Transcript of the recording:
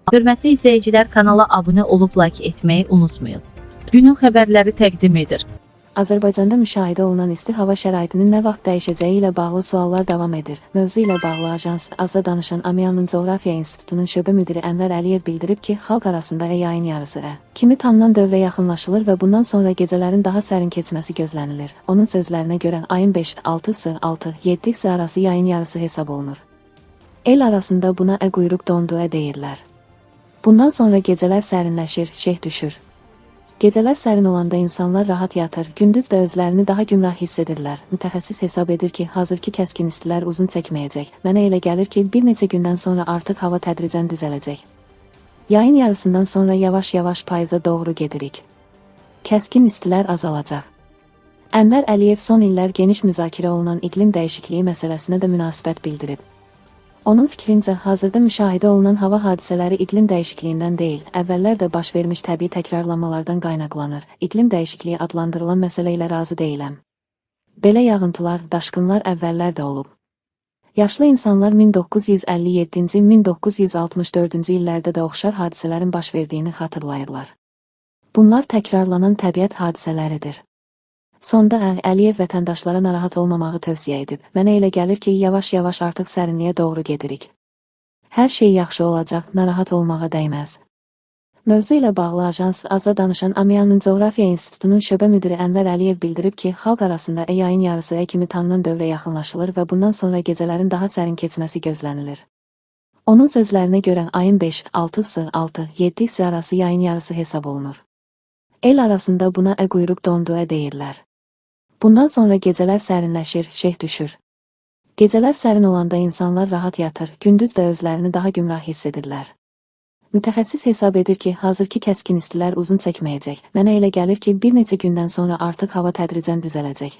Hörmətli izləyicilər, kanala abunə olub like etməyi unutmayın. Günün xəbərləri təqdim edir. Azərbaycanda müşahidə olunan isti hava şəraitinin nə vaxt dəyişəcəyi ilə bağlı suallar davam edir. Mövzu ilə bağlı Ajans AZA danışan Amiyanın Coğrafiya İnstitutunun şöbə müdiri Ənvər Əliyev bildirib ki, xalq arasında yayın yarısı kimi tanınan dövrə yaxınlaşılır və bundan sonra gecələrin daha sərin keçməsi gözlənilir. Onun sözlərinə görə ayın 5-6-sı, 6-7-sı arası yayın yarısı hesab olunur. El arasında buna quyruq donduğa deyirlər. Bundan sonra gecələr sərinləşir, şeh düşür. Gecələr sərin olanda insanlar rahat yatır, gündüz də özlərini daha gümrah hiss edirlər. Mütəxəssis hesab edir ki, hazırki kəskin istilər uzun çəkməyəcək. Mənə elə gəlir ki, bir neçə gündən sonra artıq hava tədricən düzələcək. Yayın yarısından sonra yavaş-yavaş payıza doğru gedirik. Kəskin istilər azalacaq. Ənvər Əliyev son illər geniş müzakirə olunan iqlim dəyişikliyi məsələsinə də münasibət bildirib. Onun fikrincə, hazırda müşahidə olunan hava hadisələri iqlim dəyişikliyindən deyil, əvvəllər də baş vermiş təbii təkrarlanmalardan qaynaqlanır. İqlim dəyişikliyi adlandırılan məsələ ilə razı deyiləm. Belə yağıntılar, daşqınlar əvvəllər də olub. Yaşlı insanlar 1957-ci, 1964-cü illərdə də oxşar hadisələrin baş verdiyini xatırlayırlar. Bunlar təkrarlanan təbiət hadisələridir. Sonda Əliyev vətəndaşlara narahat olmamağı tövsiyə edib. Mənə elə gəlir ki, yavaş-yavaş artıq sərinliyə doğru gedirik. Hər şey yaxşı olacaq, narahat olmağa dəyməz. Mövzu ilə bağlı Ajans AZA danışan Amiyanın Coğrafiya İnstitutunun şöbə müdiri Ənvər Əliyev bildirib ki, xalq arasında yayın yarısı kimi tanınan dövrə yaxınlaşılır və bundan sonra gecələrin daha sərin keçməsi gözlənilir. Onun sözlərinə görə ayın 5-6-sı, 6-7-sı arası yayın yarısı hesab olunur. El arasında buna quyruq donduğa deyirlər. Bundan sonra gecələr sərinləşir, şeh düşür. Gecələr sərin olanda insanlar rahat yatır, gündüz də özlərini daha gümrah hiss edirlər. Mütəxəssis hesab edir ki, hazırki kəskin istilər uzun çəkməyəcək. Mənə elə gəlir ki, bir neçə gündən sonra artıq hava tədricən düzələcək.